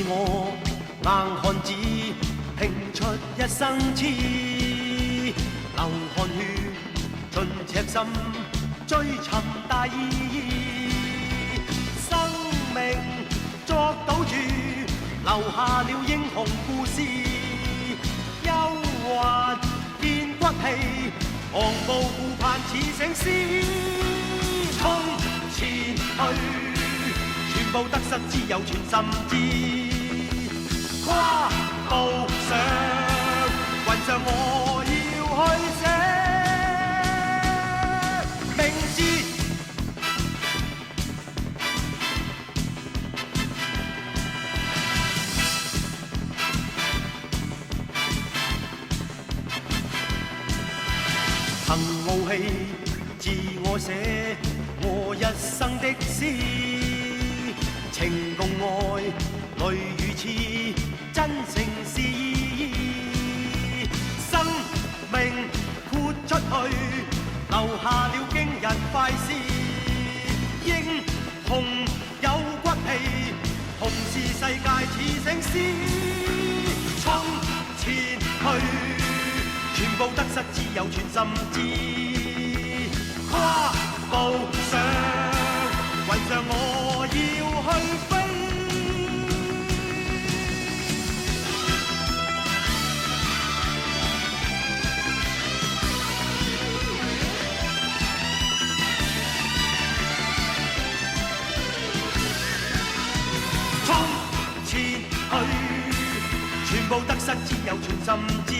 我硬漢子拼出一生痴，流汗血盡赤心追尋大義，生命作賭注留下了英雄故事，憂患變骨氣，昂步顧盼似醒獅，衝前去，全部得失只有全心知。跨步上雲上，我要去寫名字。憑傲氣，自我寫我一生的詩，情共愛，淚與痴，真誠是意，生命豁出去，留下了驚人快事，英雄有骨氣，同是世界似醒獅，衝前去，全部得失只有全心知，跨步上雲上，我要去飛。衝前去，全部得失只有全心知。